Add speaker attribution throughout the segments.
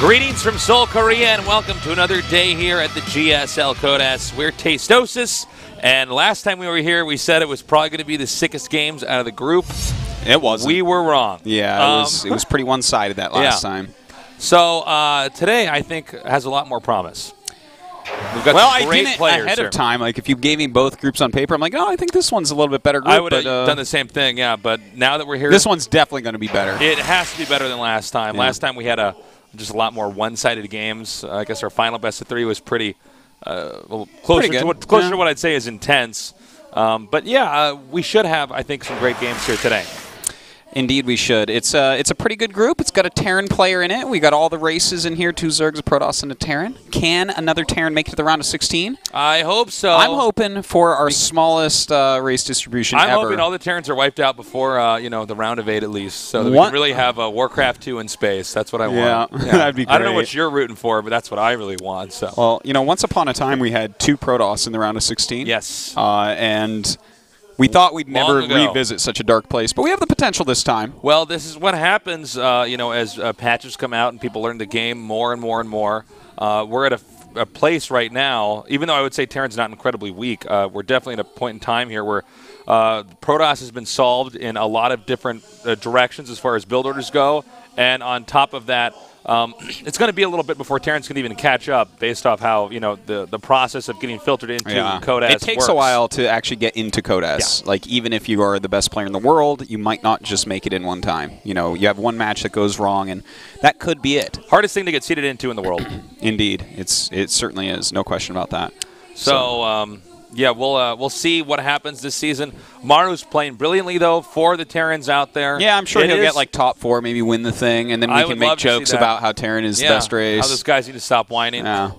Speaker 1: Greetings from Seoul, Korea, and welcome to another day here at the GSL Code S. We're Tastosis, and last time we were here, we said it was probably going to be the sickest games out of the group.
Speaker 2: It wasn't.
Speaker 1: We were wrong.
Speaker 2: Yeah, it was pretty one-sided that last time.
Speaker 1: So today, I think, has a lot more promise. We've got some great players
Speaker 2: ahead
Speaker 1: here.
Speaker 2: of time. Like, if you gave me both groups on paper, I'm like, oh, I think this one's a little bit better group.
Speaker 1: I would have done the same thing, yeah, but now that we're here,
Speaker 2: this one's definitely going to be better.
Speaker 1: It has to be better than last time.
Speaker 2: Yeah.
Speaker 1: Last time we had just a lot more one-sided games. I guess our final best of 3 was pretty closer to what I'd say is intense. But yeah, we should have, I think, some great games here today.
Speaker 2: Indeed, we should. It's a pretty good group. It's got a Terran player in it. We got all the races in here: 2 Zergs, a Protoss, and a Terran. Can another Terran make it to the round of 16?
Speaker 1: I hope so.
Speaker 2: I'm hoping for our smallest race distribution ever.
Speaker 1: I'm hoping all the Terrans are wiped out before the round of 8 at least, so that we can really have a Warcraft 2 in space. That's what I want.
Speaker 2: Yeah, that'd be great.
Speaker 1: I don't know what you're rooting for, but that's what I really want. So.
Speaker 2: Well, once upon a time we had 2 Protoss in the round of 16.
Speaker 1: Yes.
Speaker 2: And we thought we'd never revisit such a dark place, but we have the potential this time.
Speaker 1: Well, this is what happens, as patches come out and people learn the game more and more and more. We're at a place right now, even though I would say Terran's not incredibly weak, we're definitely at a point in time here where Protoss has been solved in a lot of different directions as far as build orders go, and on top of that, it's going to be a little bit before Terrans can even catch up based off how, the process of getting filtered into Code S
Speaker 2: It takes a while to actually get into Code S. Yeah. Like, even if you are the best player in the world, you might not just make it in one time. You have one match that goes wrong, and that could be it.
Speaker 1: Hardest thing to get seeded into in the world.
Speaker 2: Indeed. It certainly is. No question about that.
Speaker 1: So yeah, we'll see what happens this season. Maru's playing brilliantly, though, for the Terrans out there.
Speaker 2: Yeah, I'm sure he'll get, like, top 4, maybe win the thing, and then we can make jokes about how Terran is the best race.
Speaker 1: How those guys need to stop whining.
Speaker 2: Yeah.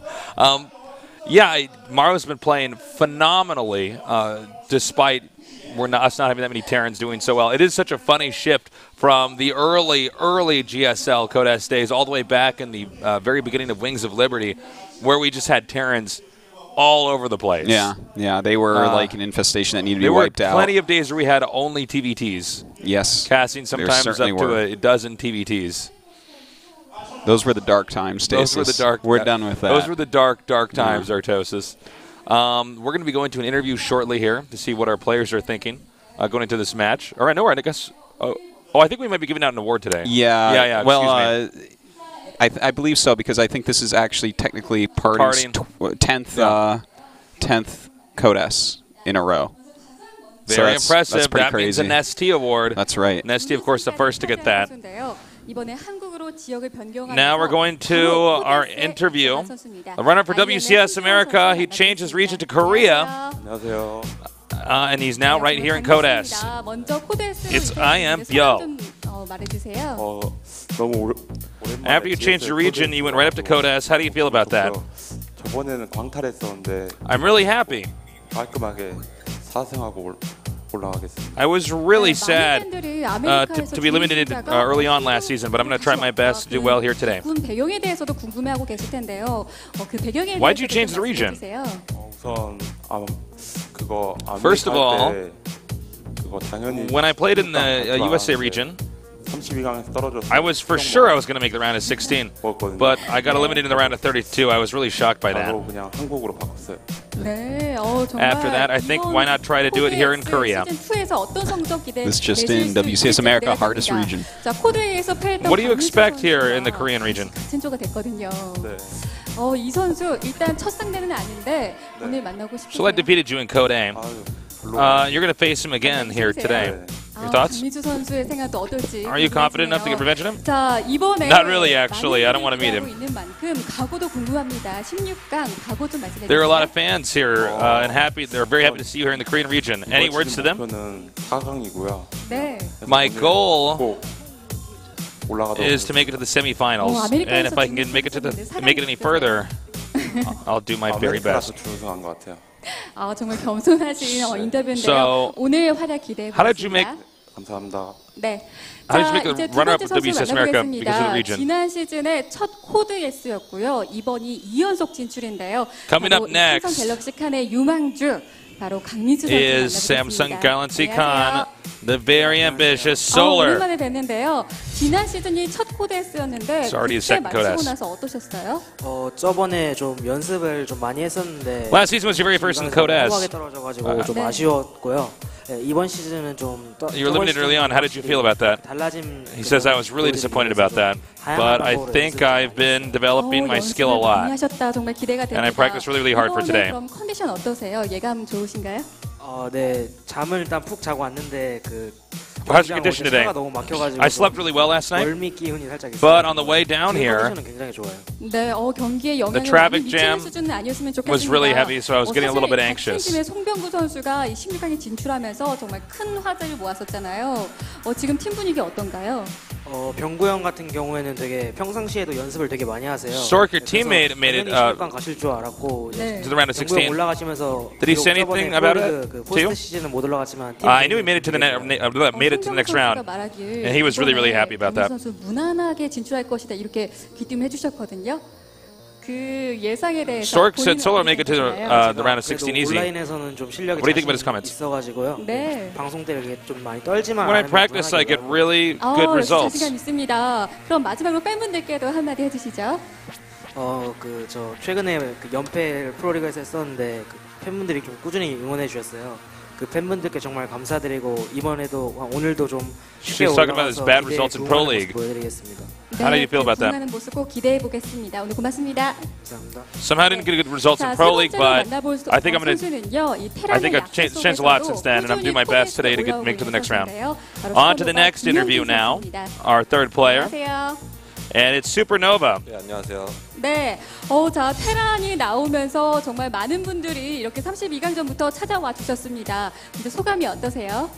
Speaker 1: Maru's been playing phenomenally, despite us not having that many Terrans doing so well. It is such a funny shift from the early GSL Code S days all the way back in the very beginning of Wings of Liberty, where we just had Terrans all over the place.
Speaker 2: Yeah, they were like an infestation that needed to be wiped out.
Speaker 1: There were plenty of days where we had only TVTs.
Speaker 2: Yes.
Speaker 1: Casting sometimes up to a dozen TVTs.
Speaker 2: Those were the dark times, Stasis.
Speaker 1: Those were the dark.
Speaker 2: We're done with that.
Speaker 1: Those were the dark times, Artosis. We're going to be going to an interview shortly here to see what our players are thinking going into this match. All right, no, I guess. Oh, I think we might be giving out an award today.
Speaker 2: Yeah. Well,
Speaker 1: excuse me.
Speaker 2: I believe so, because I think this is actually technically Party's 10th Code S in a row.
Speaker 1: Very impressive.
Speaker 2: That's pretty
Speaker 1: that
Speaker 2: crazy.
Speaker 1: means a Nesty award.
Speaker 2: That's right.
Speaker 1: Nesty, of course, the first to get that. Now we're going to our interview. The runner for WCS America, he changed his region to Korea. And he's now right here in Code S. I am ByuL. After you changed your region, you went right up to Code S. How do you feel about that? I'm really happy. I was really sad to be eliminated early on last season, but I'm going to try my best to do well here today. Why'd you change the region? First of all, when I played in the USA region, I was for sure I was going to make the round of 16, but I got eliminated in the round of 32. I was really shocked by that. After that, I think why not try to do it here in Korea?
Speaker 2: This just in, WCS America, hardest region.
Speaker 1: What do you expect here in the Korean region? So I defeated you in Code A. You're going to face him again here today. Your thoughts? Are you confident enough to get revenge on him? Not really, actually. I don't want to meet him. There are a lot of fans here, and they're very happy to see you here in the Korean region. Any words to them? My goal is to make it to the semifinals, and if I can make it any further, I'll do my very best. So, how did you make the runner-up of WCS America because of the region?
Speaker 3: 지난 시즌의 첫 코드 S였고요. 이번이 2연속 진출인데요.
Speaker 1: Coming up next
Speaker 3: 갤럭시 칸의 유망주 바로 강민수
Speaker 1: is Samsung Galaxy Khan The very ambitious Solar.
Speaker 3: 오랜만에 뵀는데요. 지난 시즌이 첫 코드 S였는데
Speaker 1: It's already his
Speaker 3: 그때
Speaker 1: second Code
Speaker 3: 마치고
Speaker 1: S.
Speaker 3: 나서 어떠셨어요?
Speaker 4: 저번에 좀 연습을 좀 많이 했었는데
Speaker 1: Last season was your very first in Code
Speaker 4: 후하게
Speaker 1: S.
Speaker 4: 떨어져가지고 좀
Speaker 3: 네.
Speaker 4: 아쉬웠고요. 네, 이번 시즌은 좀
Speaker 1: You were limited early on. How did you feel about that?
Speaker 4: 달라짐.
Speaker 1: He says I was really disappointed about that, but I think I've been developing my skill a
Speaker 3: 연습을 많이
Speaker 1: lot.
Speaker 3: 하셨다. 정말 기대가 됩니다.
Speaker 1: And I practiced really, really hard for
Speaker 3: 이번에
Speaker 1: today.
Speaker 3: 그럼 컨디션 어떠세요? 예감 좋으신가요?
Speaker 4: 네, 잠을 일단 푹 자고 왔는데 그
Speaker 1: How's your condition today?
Speaker 4: 차가 너무 막혀가지고
Speaker 1: I slept really well last night,
Speaker 4: 멀미 기운이 살짝 있어요.
Speaker 1: but on the way down here,
Speaker 4: 컨디션은 굉장히 좋아요.
Speaker 3: 네, 경기에 영향을
Speaker 1: traffic
Speaker 3: 많이 미치는
Speaker 1: jam
Speaker 3: 수준은 아니었으면 좋겠습니다.
Speaker 1: was really heavy, so I was getting a little bit
Speaker 3: 사실
Speaker 1: anxious.
Speaker 3: 같은 팀의 송병구 선수가 이 16강에 진출하면서 정말 큰 화제를 모았었잖아요. 지금 팀 분위기 어떤가요?
Speaker 4: 병구 형 같은 경우에는 되게 평상시에도 연습을 되게 많이 하세요.
Speaker 1: Stork, your teammate, made it
Speaker 4: 16강 가실 줄 알았고
Speaker 3: 네.
Speaker 1: to the round of
Speaker 4: 병구 형
Speaker 1: 16.
Speaker 4: 올라가시면서
Speaker 1: Did he say anything about it
Speaker 4: 그
Speaker 1: to you?
Speaker 4: 포스트 시즌은 못 올라갔지만
Speaker 1: I knew he made it to the next round.
Speaker 3: and
Speaker 1: he was really, really happy about that.
Speaker 3: 선수 무난하게 진출할 것이다 이렇게 귀띔해 주셨거든요. 그 예상에 대해서
Speaker 1: Stork said
Speaker 3: 본인은
Speaker 1: Solar
Speaker 3: 어떻게
Speaker 1: make it to
Speaker 3: 생각하나요?
Speaker 1: the round of 16 easy.
Speaker 4: 온라인에서는 좀 실력이
Speaker 1: What do you think about his comments?
Speaker 4: 있어가지고요.
Speaker 3: 네.
Speaker 4: 방송 때 이렇게 좀 많이 떨지만
Speaker 1: When I
Speaker 4: 않으면
Speaker 1: practice, I get
Speaker 4: 무난하게
Speaker 1: really good results.
Speaker 3: 자신감 있습니다. 그럼 마지막으로 팬분들께도 한마디 해주시죠.
Speaker 4: 저 최근에 그 연패를 프로리그에서 했었는데 그 팬분들이 좀 꾸준히 응원해 주셨어요. 그 팬분들께 정말 감사드리고 이번에도 오늘도 좀 쉽게
Speaker 1: She's talking about his
Speaker 4: 올라가서
Speaker 1: bad
Speaker 4: 기대에
Speaker 1: results in Pro
Speaker 4: 부응하는
Speaker 1: League.
Speaker 4: 모습 보여드리겠습니다.
Speaker 1: How do you feel about that?
Speaker 3: 하는 모습 꼭 기대해 보겠습니다. 오늘 고맙습니다.
Speaker 4: 감사합니다.
Speaker 1: Somehow didn't get good results in
Speaker 3: 자,
Speaker 1: Pro
Speaker 3: 세
Speaker 1: League,
Speaker 3: 번째로
Speaker 1: but
Speaker 3: 만나볼
Speaker 1: I think I'm going to.
Speaker 3: 선수는요, 이
Speaker 1: I think I've changed a lot since then, and I'm doing my best today to make it to the next round. On to the next interview now. Our third player,
Speaker 3: 안녕하세요.
Speaker 1: and it's Supernova.
Speaker 5: 네, 안녕하세요.
Speaker 3: 네, 자 테란이 나오면서 정말 많은 분들이 이렇게 32강전부터 찾아와 주셨습니다. 근데 소감이 어떠세요?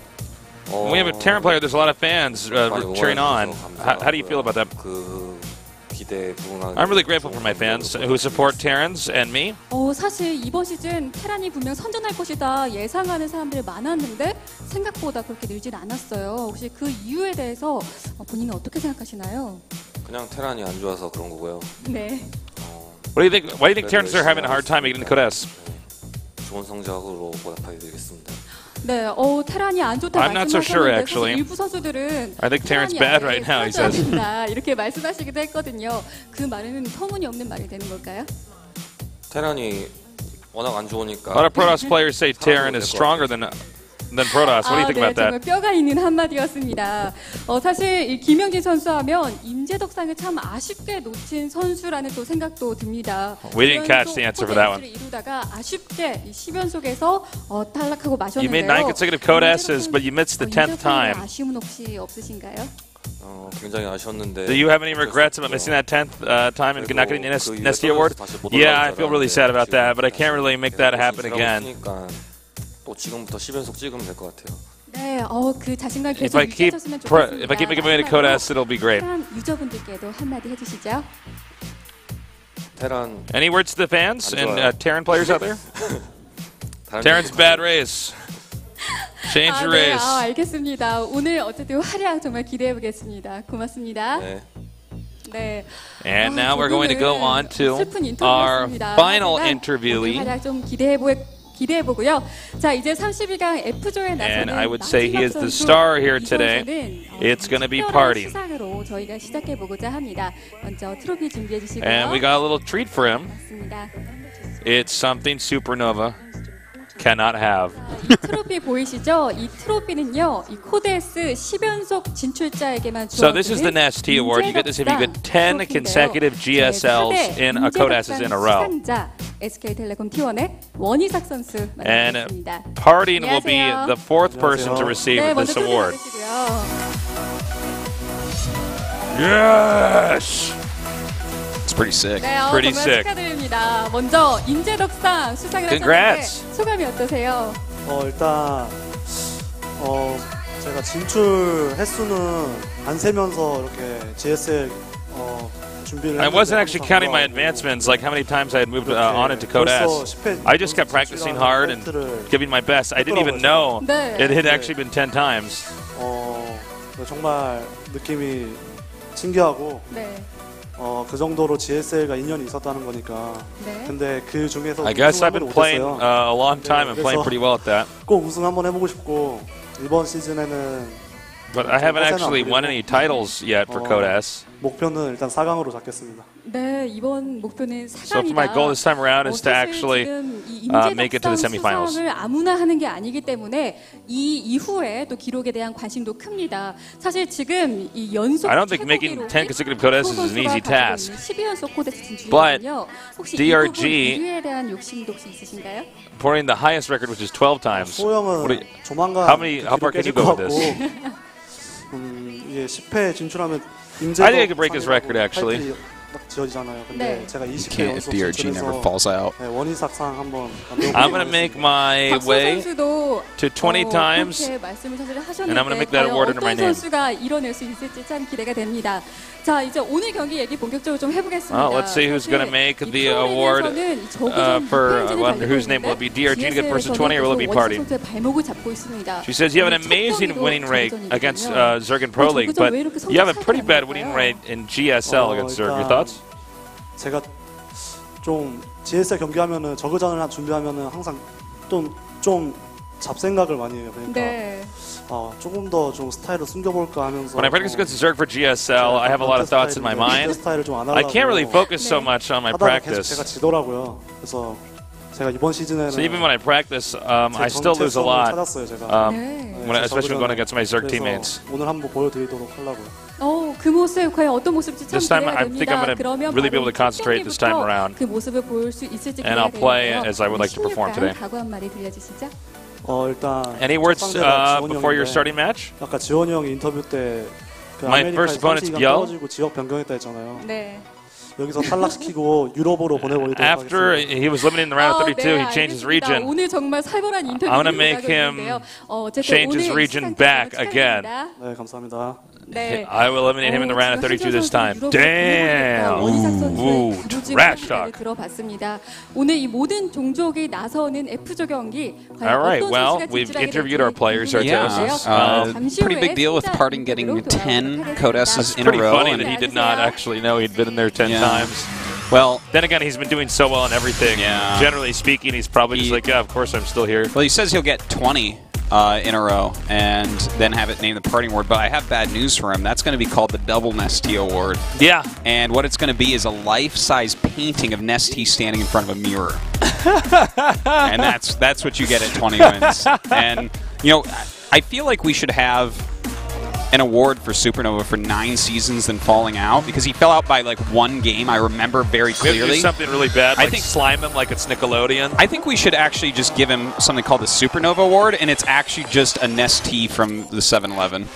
Speaker 1: When we have a Terran player, there's a lot of fans cheering on. How do you feel about that?
Speaker 5: 그 기대에 부응하게.
Speaker 1: I'm really grateful for my fans who support Terrans and me.
Speaker 3: 사실 이번 시즌 테란이 분명 선전할 것이다 예상하는 사람들이 많았는데 생각보다 그렇게 늘진 않았어요. 혹시 그 이유에 대해서 본인은 어떻게 생각하시나요?
Speaker 5: 그냥 테란이 안 좋아서 그런 거고요.
Speaker 3: 네.
Speaker 1: What do you think? Why do you think Terrans are having a hard time making the Code S?
Speaker 5: 좋은 성적으로 보답하게 되겠습니다.
Speaker 3: 네, 테란이 안 좋다
Speaker 1: I'm not so sure,
Speaker 3: 말씀하셨는데
Speaker 1: actually.
Speaker 3: 사실 일부 선수들은
Speaker 1: I think Terran's
Speaker 3: 테란이
Speaker 1: bad
Speaker 3: 아예
Speaker 1: right now, he
Speaker 3: 사라져야
Speaker 1: says.
Speaker 3: 된다, 이렇게 말씀하시기도 했거든요. 그 말은 터무니없는 말이 되는 걸까요?
Speaker 5: 테란이 워낙 안
Speaker 1: A lot
Speaker 5: 좋으니까
Speaker 1: of Protoss players say Terran is stronger than Protoss. What do you think
Speaker 3: 네,
Speaker 1: about
Speaker 3: 정말
Speaker 1: that?
Speaker 3: 뼈가 있는 한마디였습니다. 사실 이 김영진 선수하면 임재덕상을 참 아쉽게 놓친 선수라는 또 생각도 듭니다.
Speaker 1: We didn't catch the answer for that one.
Speaker 3: 이루다가 아쉽게 이 10연속에서 탈락하고
Speaker 1: You made
Speaker 3: 마셨는데요.
Speaker 1: 9 consecutive Code S's, but you missed the 10th time.
Speaker 3: 아쉬움은 혹시 없으신가요?
Speaker 5: 굉장히 아쉬웠는데.
Speaker 1: Do you have any regrets about missing that 10th time and not getting the Nesty Award? Yeah, I feel really sad about that, but I can't really make that happen again.
Speaker 5: 또 지금부터 10연속 찍으면 될 것 같아요.
Speaker 3: 네, 그 자신감
Speaker 1: If
Speaker 3: 계속
Speaker 1: I keep
Speaker 3: 유지하셨으면 좋겠습니다.
Speaker 1: if I keep making my way to Code S, it'll be great.
Speaker 3: 테란 유저분들께도 한마디 해주시죠.
Speaker 5: 테란
Speaker 1: Any words to the fans and Terran players out there?
Speaker 5: 다른
Speaker 1: Terran's bad race. Change your
Speaker 3: 네,
Speaker 1: race.
Speaker 3: 알겠습니다. 오늘 어쨌든 활약 정말 기대해 보겠습니다. 고맙습니다.
Speaker 5: 네.
Speaker 3: 네.
Speaker 1: And now we're going to go on to our final interviewee.
Speaker 3: 활약 좀 기대해 보고요. 자, 이제 32강 F조에 나서는
Speaker 1: And I would say he is the star here today. It's going to be party.
Speaker 3: 시상으로 저희가 시작해 보고자 합니다. 먼저 트로피 준비해 주시고요.
Speaker 1: And we got a little treat for him.
Speaker 3: 맞습니다.
Speaker 1: It's something Supernova cannot have.
Speaker 3: 트로피 보이시죠? 이 트로피는요, 이 코드 S 10연속 진출자에게만
Speaker 1: So this is the Nesty Award. You get this if you get 10 consecutive GSLs in a Code S's in a row.
Speaker 3: 시상자 SK텔레콤 T1의 원희삭 선수
Speaker 1: And
Speaker 3: 만나보겠습니다.
Speaker 1: Parting will be
Speaker 3: 안녕하세요.
Speaker 1: the fourth person to receive
Speaker 3: 네,
Speaker 1: this
Speaker 3: 먼저
Speaker 1: award.
Speaker 3: 축하드리고요.
Speaker 1: Yes!
Speaker 2: It's pretty sick.
Speaker 3: 네,
Speaker 1: Pretty
Speaker 3: 정말
Speaker 1: sick.
Speaker 3: 축하드립니다. 먼저 임재덕상 수상을
Speaker 1: Congrats.
Speaker 3: 하셨는데 소감이 어떠세요?
Speaker 6: 일단 제가 진출 횟수는 안 세면서 이렇게 GSL 준비를
Speaker 1: I wasn't actually
Speaker 6: 했는데
Speaker 1: counting my
Speaker 6: 항상
Speaker 1: advancements, like how many times I had moved
Speaker 6: 이렇게
Speaker 1: on into Code
Speaker 6: 벌써
Speaker 1: S.
Speaker 6: 10회
Speaker 1: I just kept practicing hard and giving my best. I didn't even know
Speaker 3: 네.
Speaker 1: it had actually been 10 times.
Speaker 6: 정말 느낌이 신기하고
Speaker 3: 네.
Speaker 6: 그 정도로 GSL과 인연이 있었다는 거니까.
Speaker 3: 네.
Speaker 6: 근데 그 중에서
Speaker 1: I guess
Speaker 6: 우승
Speaker 1: I've
Speaker 6: 한번
Speaker 1: been playing
Speaker 6: 못했어요.
Speaker 1: a long time and playing pretty well at that.
Speaker 6: 꼭 우승 한번 해보고 싶고 이번 시즌에는
Speaker 1: But I haven't actually won any titles yet for Code S.
Speaker 6: 목표는 일단 4강으로 잡겠습니다.
Speaker 3: 네, 이번 목표는 4강이다.
Speaker 1: So my goal this time around is to actually make it to the semifinals.
Speaker 3: 수상을 아무나 하는 게 아니기 때문에 이 이후에 또 기록에 대한 관심도 큽니다. 사실 지금 이 연속
Speaker 1: I don't think making 10 consecutive Code S is an easy task.
Speaker 3: 12연속 코드 진출이거든요.
Speaker 1: But
Speaker 3: 혹시
Speaker 1: DRG
Speaker 3: 이 부분 1위에 대한 욕심도 혹시 있으신가요?
Speaker 1: Pouring the highest record, which is 12 times.
Speaker 6: 소영은 조만간
Speaker 1: how far can you go with this?
Speaker 6: 이게 10회 진출하면
Speaker 1: I think I could break his record actually.
Speaker 6: 딱 지어지잖아요. 근데
Speaker 3: 네.
Speaker 6: 제가 20회
Speaker 2: Can't if
Speaker 6: 연속
Speaker 2: DRG never
Speaker 6: 진출해서
Speaker 2: falls out.
Speaker 6: 네, 원희삭상 한번
Speaker 1: I'm going to make my
Speaker 3: 박수
Speaker 1: way
Speaker 3: 선수도
Speaker 1: to 20 times.
Speaker 3: 그렇게 말씀을 사실 하셨는데
Speaker 1: And I'm gonna make that award under my
Speaker 3: 어떤
Speaker 1: name.
Speaker 3: 선수가 이뤄낼 수 있을지 참 기대가 됩니다. 자, 이제 오늘 경기 얘기 본격적으로 좀 해보겠습니다.
Speaker 1: Let's see who's going to make the award for whose name will it be? DRG to get versus 20 or will it be Party?
Speaker 3: 발목을 잡고 있습니다.
Speaker 1: She says you have an amazing winning rate against Zerg in Pro League, but you have a pretty bad winning rate in GSL against Zerg. Your thoughts?
Speaker 6: 제가 좀 GSL 경기하면은 저그전을 준비하면은 항상 좀 잡생각을 많이 해요. 그러니까
Speaker 3: 네.
Speaker 6: 조금 더 좀 스타일을 숨겨볼까 하면서
Speaker 1: When I practice against Zerg for GSL, I have a lot of thoughts in my mind. I can't really focus so much on my
Speaker 6: 하다가 계속 제가
Speaker 1: practice.
Speaker 6: 지더라고요. 그래서 제가 이번 시즌에는
Speaker 1: So even when I practice, I
Speaker 6: 제
Speaker 1: still lose a
Speaker 6: 정체성을
Speaker 1: lot,
Speaker 6: 찾았어요, 제가.
Speaker 3: 네.
Speaker 1: especially when going against my Zerg
Speaker 6: 그래서
Speaker 1: teammates.
Speaker 6: 오늘 한번 보여드리도록 하려고요.
Speaker 3: 그 모습 과연 어떤 모습일지 참
Speaker 1: This time,
Speaker 3: 기대가
Speaker 1: I think I'm
Speaker 3: 됩니다.
Speaker 1: gonna really be able to concentrate this time around.
Speaker 3: 그 모습을 볼 수 있을지
Speaker 1: And I'll
Speaker 3: 기대가
Speaker 1: play
Speaker 3: 되는데요.
Speaker 1: as I would like to perform today.
Speaker 3: 각오 한 마디 들려주시죠.
Speaker 6: 일단
Speaker 1: Any words
Speaker 6: 상대가 지원이
Speaker 1: before your
Speaker 6: 형인데
Speaker 1: starting match?
Speaker 6: 아까 지원이 형이 인터뷰 때 그
Speaker 1: My
Speaker 6: 아메리카에
Speaker 1: first opponent's
Speaker 6: 30시간
Speaker 1: ByuL.
Speaker 6: 떨어지고 지역 변경했다 했잖아요.
Speaker 3: 네.
Speaker 6: 여기서 탈락시키고 유럽으로 보내버리도록
Speaker 1: After
Speaker 6: 하겠습니다.
Speaker 1: he was limited in the round of 32,
Speaker 3: 네,
Speaker 1: he changed his
Speaker 3: 알겠습니다.
Speaker 1: region.
Speaker 3: 오늘 정말 살벌한 인터뷰를
Speaker 1: I'm gonna make him change his region back again.
Speaker 6: 네, 감사합니다.
Speaker 3: 네.
Speaker 1: I will eliminate him in the round of 32 this time. Damn! Ooh, trash talk.
Speaker 3: 들어봤습니다. 오늘 이 모든 종족이 나서는 F조 경기
Speaker 1: All right, well, we've interviewed our players, Artemis.
Speaker 2: Pretty big deal with Parting getting 10 Code S's in a
Speaker 1: Pretty
Speaker 2: row.
Speaker 1: funny that he did not actually know he'd been in there 10 times.
Speaker 2: Well,
Speaker 1: then again, he's been doing so well on everything.
Speaker 2: Yeah.
Speaker 1: Generally speaking, he's probably just like, yeah, of course I'm still here.
Speaker 2: Well, he says he'll get 20 in a row and then have it named the Parting Award, but I have bad news for him. That's going to be called the Double Nesty Award.
Speaker 1: Yeah.
Speaker 2: And what it's going to be is a life-size painting of Nesty standing in front of a mirror. And that's what you get at 20 wins. And, you know, I feel like we should have an award for Supernova for 9 seasons then falling out, because he fell out by like 1 game. I remember very
Speaker 1: We have to
Speaker 2: clearly.
Speaker 1: do something really bad,
Speaker 2: I
Speaker 1: like
Speaker 2: think
Speaker 1: slime him like it's Nickelodeon.
Speaker 2: I think we should actually just give him something called the Supernova Award, and it's actually just a Nesty from the 7-Eleven.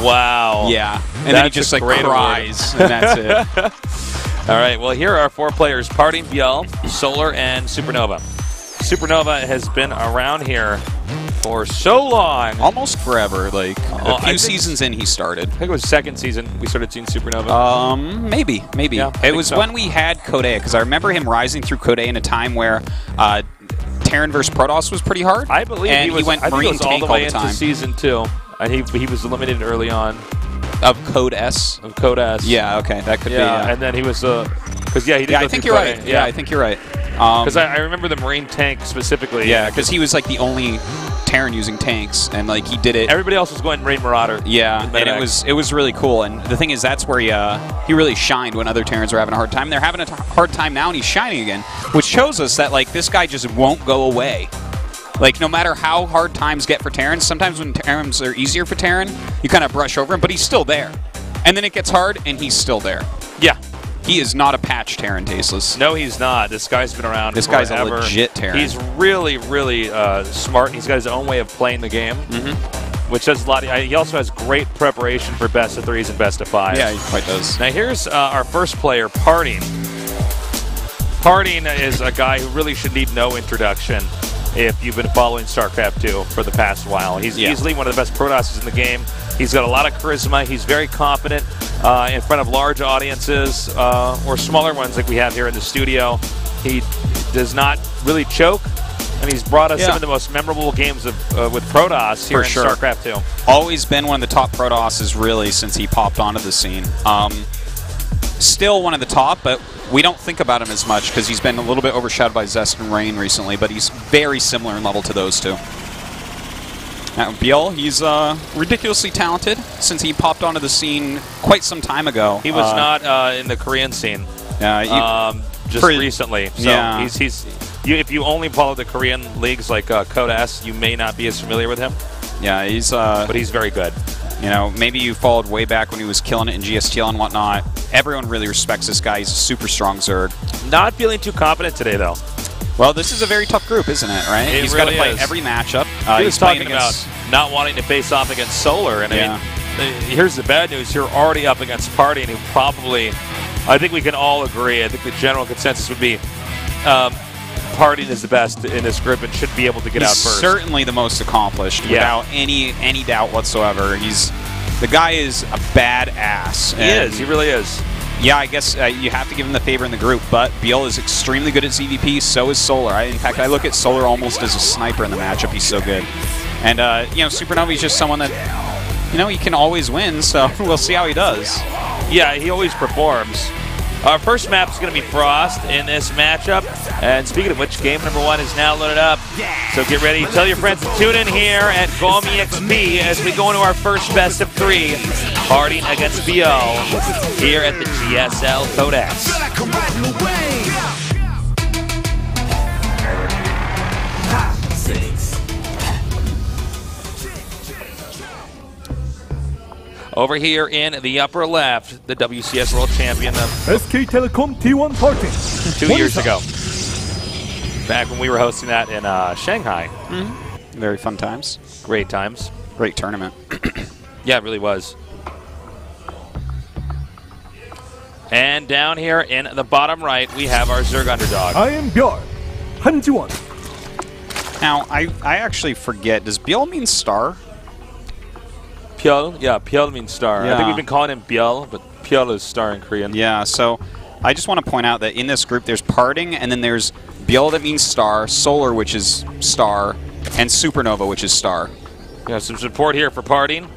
Speaker 1: Wow.
Speaker 2: Yeah, and then he
Speaker 1: That's
Speaker 2: just
Speaker 1: a
Speaker 2: like
Speaker 1: great
Speaker 2: cries, and that's it.
Speaker 1: All right, well, here are our 4 players, Parting, ByuL, Solar, and Supernova. Supernova has been around here for so long.
Speaker 2: Almost forever, like a
Speaker 1: I
Speaker 2: few
Speaker 1: think-
Speaker 2: seasons in he started.
Speaker 1: I think it was 2nd season we started seeing Supernova.
Speaker 2: Maybe.
Speaker 1: Yeah, I
Speaker 2: It
Speaker 1: think
Speaker 2: was
Speaker 1: so.
Speaker 2: when we had Code A, because I remember him rising through Code A in a time where Terran versus Protoss was pretty hard.
Speaker 1: I believe
Speaker 2: and
Speaker 1: he
Speaker 2: went
Speaker 1: I think it
Speaker 2: Marine
Speaker 1: was all
Speaker 2: tank
Speaker 1: the
Speaker 2: all
Speaker 1: way
Speaker 2: the
Speaker 1: into
Speaker 2: time.
Speaker 1: season 2. And he was eliminated early on
Speaker 2: Of Code S.
Speaker 1: of Code S.
Speaker 2: Yeah, okay, that could be.
Speaker 1: Yeah, and then he was because he did.
Speaker 2: Yeah,
Speaker 1: go
Speaker 2: I think
Speaker 1: through
Speaker 2: you're
Speaker 1: Code
Speaker 2: right.
Speaker 1: A.
Speaker 2: Yeah, I think you're right.
Speaker 1: Because I remember the Marine tank specifically.
Speaker 2: Yeah, because he was like the only Terran using tanks, and like he did it.
Speaker 1: Everybody else was going Marine Marauder.
Speaker 2: Yeah,
Speaker 1: with
Speaker 2: and
Speaker 1: Medevac.
Speaker 2: it was really cool. And the thing is, that's where he really shined when other Terrans were having a hard time. They're having a hard time now, and he's shining again, which shows us that like this guy just won't go away. Like no matter how hard times get for Terrans, sometimes when Terrans are easier for Terran, you kind of brush over him, but he's still there. And then it gets hard, and he's still there.
Speaker 1: Yeah.
Speaker 2: He is not a patch Terran, Tasteless.
Speaker 1: No, he's not. This guy's been around
Speaker 2: This
Speaker 1: forever.
Speaker 2: guy's a legit Terran.
Speaker 1: He's really, really smart. He's got his own way of playing the game, which does a lot. He also has great preparation for best of 3s and best of 5s.
Speaker 2: Yeah, he quite does.
Speaker 1: Now here's our first player, Parting. Parting is a guy who really should need no introduction if you've been following StarCraft II for the past while. He's easily one of the best Protosses in the game. He's got a lot of charisma. He's very confident in front of large audiences or smaller ones like we have here in the studio. He does not really choke, and he's brought us some of the most memorable games with Protoss here in StarCraft II.
Speaker 2: Always been one of the top Protosses, really, since he popped onto the scene. Still one of the top, but we don't think about him as much because he's been a little bit overshadowed by Zest and Rain recently, but he's very similar in level to those two. Now, ByuL, he's ridiculously talented since he popped onto the scene quite some time ago.
Speaker 1: He was not in the Korean scene. Just recently. So if you only follow the Korean leagues like Code S, you may not be as familiar with him.
Speaker 2: Yeah,
Speaker 1: but he's very good.
Speaker 2: You know, maybe you followed way back when he was killing it in GSTL and whatnot. Everyone really respects this guy. He's a super strong Zerg.
Speaker 1: Not feeling too confident today, though.
Speaker 2: Well, this is a very tough group, isn't it? Right? He's got to play every matchup.
Speaker 1: He's talking about not wanting to face off against Solar, and I mean, here's the bad news: you're already up against Party, and who probably, I think we can all agree. I think the general consensus would be. Party is the best in this group and should be able to get out first.
Speaker 2: Certainly the most accomplished, without any doubt whatsoever. The guy is a badass.
Speaker 1: He is. He really is.
Speaker 2: Yeah, I guess you have to give him the favor in the group, but ByuL is extremely good at ZVP. So is Solar. In fact, I look at Solar almost as a sniper in the matchup. He's so good. And you know, Supernova is just someone that he can always win. So we'll see how he does.
Speaker 1: Yeah, he always performs. Our first map is going to be Frost in this matchup. And speaking of which, game number 1 is now loaded up. So get ready. Tell your friends to tune in here at GOMTV as we go into our first best of 3, Party against ByuL here at the GSL Code S. Over here in the upper left, the WCS World Champion of
Speaker 7: SK Telecom T1 Party
Speaker 1: 2 years ago. Back when we were hosting that in Shanghai.
Speaker 2: Mm-hmm. Very fun times.
Speaker 1: Great times.
Speaker 2: Great tournament.
Speaker 1: Yeah, it really was. And down here in the bottom right, we have our Zerg underdog.
Speaker 7: I am ByuL, Hanjiwon.
Speaker 2: Now, I actually forget. Does ByuL mean star?
Speaker 1: ByuL? Yeah, ByuL means star.
Speaker 2: Yeah.
Speaker 1: I think we've been calling him ByuL, but ByuL is star in Korean.
Speaker 2: Yeah, so I just want to point out that in this group, there's Parting, and then there's ByuL that means star, Solar, which is star, and Supernova, which is star.
Speaker 1: Yeah, some support here for Parting.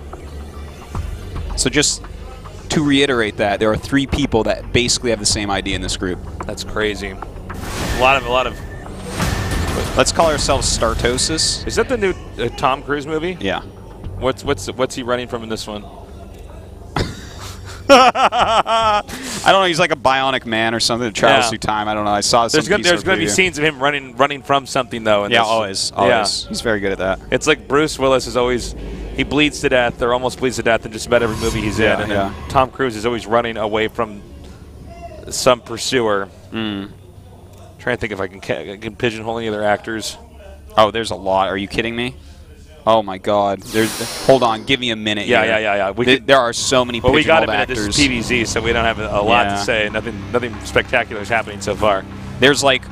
Speaker 2: So just to reiterate that, there are 3 people that basically have the same ID in this group.
Speaker 1: That's crazy. A lot of.
Speaker 2: Let's call ourselves Startosis.
Speaker 1: Is that the new Tom Cruise movie?
Speaker 2: Yeah.
Speaker 1: What's he running from in this one?
Speaker 2: I don't know. He's like a bionic man or something that travels through time. I don't know. I saw some.
Speaker 1: There's going to be scenes of him running from something though. In
Speaker 2: yeah,
Speaker 1: this.
Speaker 2: always.
Speaker 1: Yeah.
Speaker 2: He's very good at that.
Speaker 1: It's like Bruce Willis is always. He bleeds to death, or almost bleeds to death, in just about every movie he's in. And then Tom Cruise is always running away from some pursuer. Trying to think if I can pigeonhole any other actors.
Speaker 2: Oh, there's a lot. Are you kidding me? Oh my God! Hold on, give me a minute.
Speaker 1: Yeah.
Speaker 2: There are so many pigeonholed
Speaker 1: we got him
Speaker 2: actors.
Speaker 1: This is TVZ, so we don't have a lot to say. Nothing spectacular is happening so far.
Speaker 2: There's like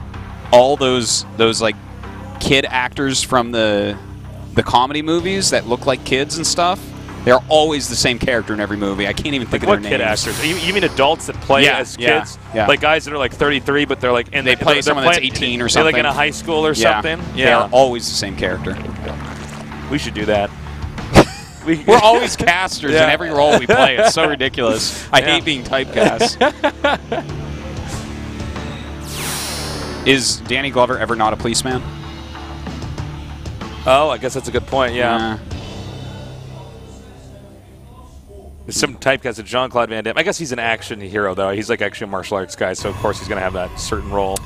Speaker 2: all those like kid actors from the comedy movies that look like kids and stuff. They're always the same character in every movie. I can't even think of their names.
Speaker 1: What kid actors? You mean adults that play as kids?
Speaker 2: Yeah.
Speaker 1: Like guys that are like 33, but they're like
Speaker 2: they play someone that's 18 or something.
Speaker 1: They're like in a high school or something. Yeah.
Speaker 2: They are always the same character.
Speaker 1: We should do that.
Speaker 2: We're always casters in every role we play. It's so ridiculous. I hate being typecast. Is Danny Glover ever not a policeman?
Speaker 1: Oh, I guess that's a good point, yeah. There's some typecast of Jean-Claude Van Damme. I guess he's an action hero, though. He's like actually a martial arts guy, so of course he's going to have that certain role.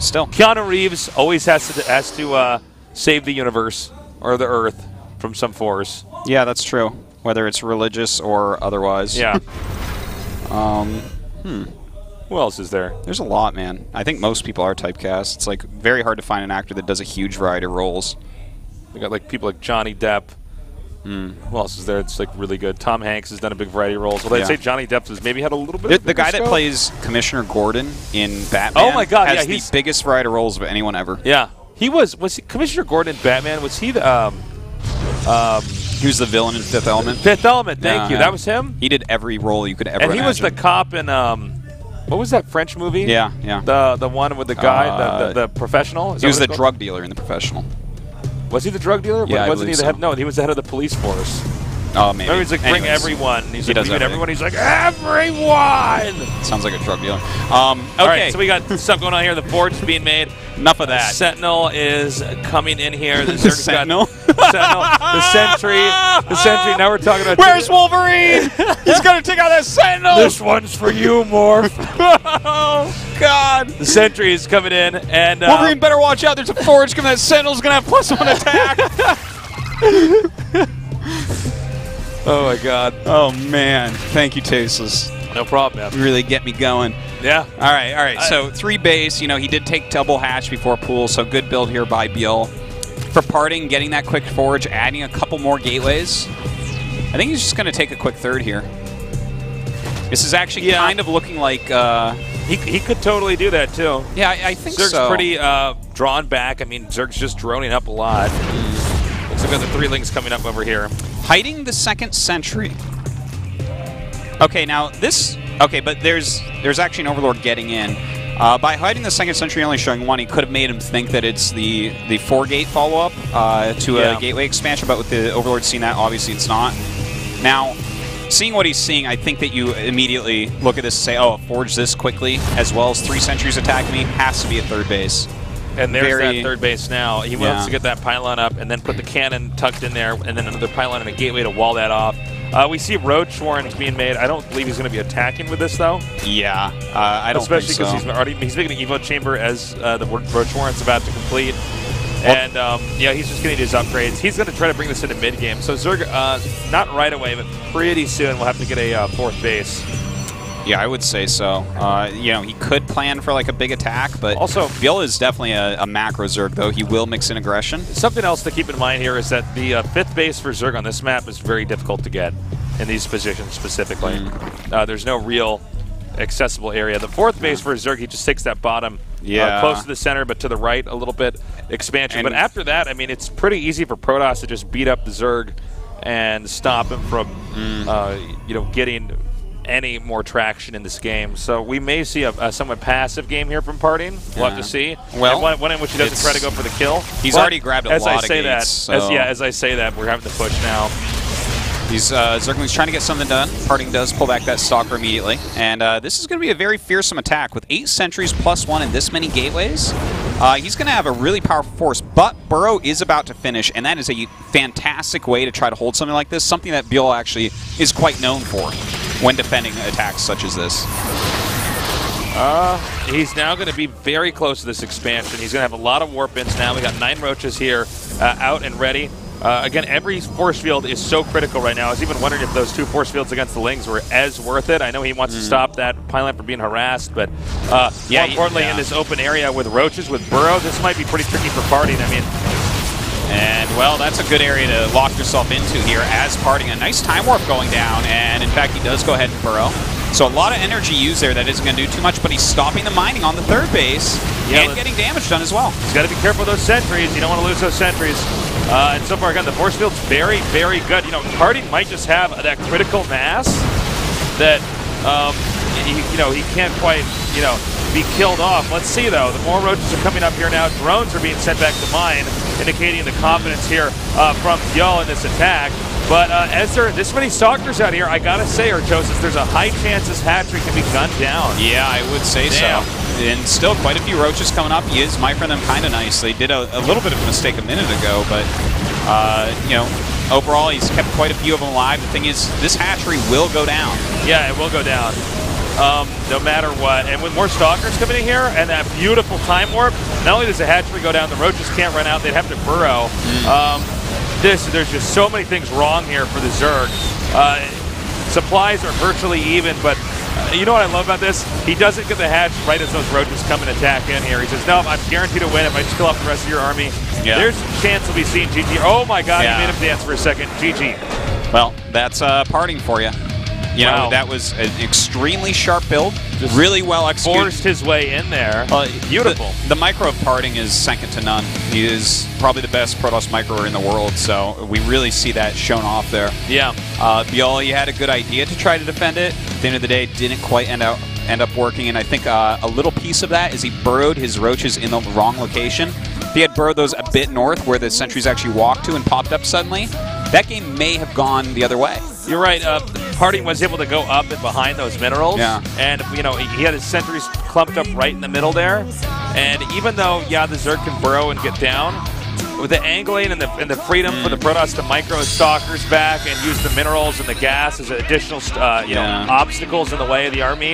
Speaker 2: Still.
Speaker 1: Keanu Reeves always has to save the universe or the Earth from some force.
Speaker 2: Yeah, that's true. Whether it's religious or otherwise.
Speaker 1: Yeah.
Speaker 2: Who
Speaker 1: else is there?
Speaker 2: There's a lot, man. I think most people are typecast. It's like very hard to find an actor that does a huge variety of roles.
Speaker 1: We got like people like Johnny Depp. Who else is there? It's like really good. Tom Hanks has done a big variety of roles. Well, I'd say Johnny Depp has maybe had a little bit.
Speaker 2: The guy that plays Commissioner Gordon in Batman.
Speaker 1: Oh my God!
Speaker 2: Has the biggest variety of roles of anyone ever.
Speaker 1: Yeah, he was he Commissioner Gordon in Batman? Was he the?
Speaker 2: He was the villain in Fifth Element.
Speaker 1: Fifth Element. Thank you. That was him.
Speaker 2: He did every role you could ever.
Speaker 1: And he was the cop in what was that French movie?
Speaker 2: Yeah.
Speaker 1: The one with the guy, the professional.
Speaker 2: He was the drug dealer in The Professional.
Speaker 1: Was he the drug dealer?
Speaker 2: Yeah,
Speaker 1: Wasn't he the head?
Speaker 2: so.
Speaker 1: No, he was the head of the police force.
Speaker 2: Oh, maybe.
Speaker 1: Remember, he's like, bring
Speaker 2: Anyways,
Speaker 1: everyone. He's
Speaker 2: he
Speaker 1: like,
Speaker 2: does
Speaker 1: we get
Speaker 2: everything.
Speaker 1: everyone. He's like, everyone!
Speaker 2: Sounds like a drug dealer. Okay.
Speaker 1: All right, so we got stuff going on here. The forge is being made.
Speaker 2: Enough of that.
Speaker 1: Sentinel is coming in here. The Zerg's got-
Speaker 2: Sentinel?
Speaker 1: Sentinel. The Sentry. The Sentry. Now we're talking about...
Speaker 2: Where's Wolverine? He's going to take out that Sentinel.
Speaker 1: This one's for you, Morph.
Speaker 2: Oh, God.
Speaker 1: The Sentry is coming in, and...
Speaker 2: Wolverine better watch out. There's a forge coming. That Sentinel's going to have +1 attack.
Speaker 1: oh, my God.
Speaker 2: Oh, man. Thank you, Tasteless.
Speaker 1: No problem, man.
Speaker 2: You really get me going.
Speaker 1: Yeah.
Speaker 2: All right. So 3 base. You know, he did take double hatch before pool, so good build here by ByuL. For parting, getting that quick forge, adding a couple more gateways. I think he's just going to take a quick third here. This is actually kind of looking like...
Speaker 1: He could totally do that, too.
Speaker 2: Yeah, I think
Speaker 1: Zerg's
Speaker 2: so.
Speaker 1: pretty drawn back. I mean, Zerg's just droning up a lot. Looks like we got the 3 links coming up over here.
Speaker 2: Hiding the second sentry. Okay, now this... Okay, but there's actually an Overlord getting in. By hiding the second sentry, only showing 1, he could have made him think that it's the 4-gate follow-up to a gateway expansion, but with the Overlord seeing that, obviously it's not. Now, seeing what he's seeing, I think that you immediately look at this and say, oh, forge this quickly, as well as 3 sentries attacking me, has to be a third base.
Speaker 1: And there's that third base now. He wants to get that pylon up and then put the cannon tucked in there, and then another pylon and a gateway to wall that off. We see Roach Warrens being made. I don't believe he's going to be attacking with this, though.
Speaker 2: Yeah, I don't
Speaker 1: Especially
Speaker 2: think so.
Speaker 1: because he's making an Evo chamber as the Roach Warren's about to complete. And, yeah, he's just getting his upgrades. He's going to try to bring this into mid-game. So Zerg, not right away, but pretty soon we'll have to get a 4th base.
Speaker 2: Yeah, I would say so. You know, he could plan for like a big attack, but
Speaker 1: also
Speaker 2: ByuL is definitely a macro Zerg, though. He will mix in aggression.
Speaker 1: Something else to keep in mind here is that the 5th base for Zerg on this map is very difficult to get in these positions specifically. There's no real accessible area. The 4th base for Zerg, he just takes that bottom close to the center, but to the right a little bit expansion. But after that, I mean, it's pretty easy for Protoss to just beat up the Zerg and stop him from, you know, getting any more traction in this game. So we may see a somewhat passive game here from Parting. We'll have to see.
Speaker 2: Well,
Speaker 1: one in which he doesn't try to go for the kill.
Speaker 2: He's already grabbed a lot of gates.
Speaker 1: As I say that, we're having to push now.
Speaker 2: He's Zergling's trying to get something done. Parting does pull back that Stalker immediately. And this is going to be a very fearsome attack. With 8 sentries +1 and this many gateways, he's going to have a really powerful force. But Burrow is about to finish, and that is a fantastic way to try to hold something like this, something that ByuL actually is quite known for when defending attacks such as this.
Speaker 1: He's now going to be very close to this expansion. He's going to have a lot of warp ins now. We got 9 roaches here out and ready. Again, every force field is so critical right now. I was even wondering if those 2 force fields against the Lings were as worth it. I know he wants to stop that pylon from being harassed, but more importantly, in this open area with roaches, with Burrow, this might be pretty tricky for Parting. I mean,
Speaker 2: and, well, that's a good area to lock yourself into here as Parting. A nice time warp going down, and, in fact, he does go ahead and burrow. So a lot of energy used there that isn't going to do too much, but he's stopping the mining on the 3rd base and getting damage done as well.
Speaker 1: He's got to be careful of those sentries. You don't want to lose those sentries. And so far, again, the force field's very, very good. You know, Parting might just have that critical mass that, he can't quite, be killed off. Let's see, though. The more roaches are coming up here now. Drones are being sent back to mine, indicating the confidence here from ByuL in this attack. But as there are this many Stalkers out here, I gotta say, Artosis, there's a high chance this hatchery can be gunned down.
Speaker 2: Yeah, I would say so. And still quite a few roaches coming up. He is microing them kind of nice. They did a little bit of a mistake a minute ago, but, overall he's kept quite a few of them alive. The thing is, this hatchery will go down.
Speaker 1: Yeah, it will go down. No matter what. And with more Stalkers coming in here and that beautiful time warp, not only does the hatchery go down, the roaches can't run out, they'd have to burrow. There's just so many things wrong here for the Zerg. Supplies are virtually even, but you know what I love about this? He doesn't get the hatch right as those roaches come and attack in here. He says, no, I'm guaranteed to win if I just kill off the rest of your army. Yeah. There's a chance we'll be seeing GG. Oh my god, he made him dance for a second. GG.
Speaker 2: Well, that's Parting for you. You know, that was an extremely sharp build, just really well executed.
Speaker 1: Forced his way in there. Beautiful.
Speaker 2: The micro of Parting is second to none. He is probably the best Protoss microer in the world, so we really see that shown off there.
Speaker 1: Yeah.
Speaker 2: ByuL, you had a good idea to try to defend it. At the end of the day, didn't quite end up working, and I think a little piece of that is he burrowed his roaches in the wrong location. If he had burrowed those a bit north where the sentries actually walked to and popped up suddenly, that game may have gone the other way.
Speaker 1: You're right. Parting was able to go up and behind those minerals.
Speaker 2: Yeah.
Speaker 1: And, you know, he had his sentries clumped up right in the middle there. And even though, yeah, the Zerg can burrow and get down, with the angling and the freedom for the Protoss to micro stalkers back and use the minerals and the gas as additional, you know, obstacles in the way of the army,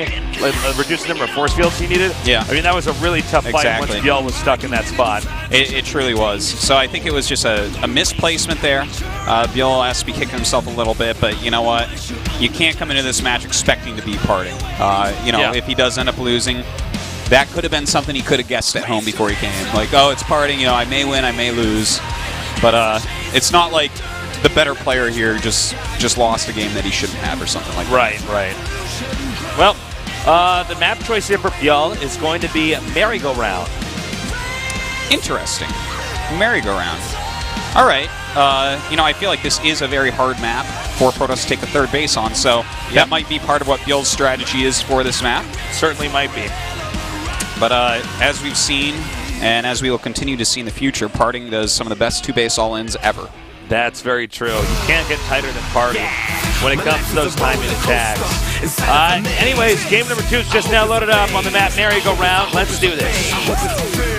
Speaker 1: reduce the number of force fields he needed.
Speaker 2: Yeah.
Speaker 1: I mean, that was a really tough fight once ByuL was stuck in that spot.
Speaker 2: It truly was. So I think it was just a misplacement there. ByuL has to be kicking himself a little bit, but you know what? You can't come into this match expecting to be parting. You know, if he does end up losing, that could have been something he could have guessed at home before he came. Like, oh, it's parting, you know, I may win, I may lose. But it's not like the better player here just lost a game that he shouldn't have or something like that.
Speaker 1: Right. Well, the map choice here for ByuL is going to be merry-go-round.
Speaker 2: Interesting. Merry-go-round. All right. You know, I feel like this is a very hard map for Protoss to take a third base on, so that might be part of what ByuL's strategy is for this map.
Speaker 1: Certainly might be.
Speaker 2: But as we've seen, and as we will continue to see in the future, Parting does some of the best two-base all-ins ever.
Speaker 1: That's very true. You can't get tighter than Parting when it comes to those timing attacks. Anyways, game number 2 is just now loaded up on the map merry-go-round. Let's do this.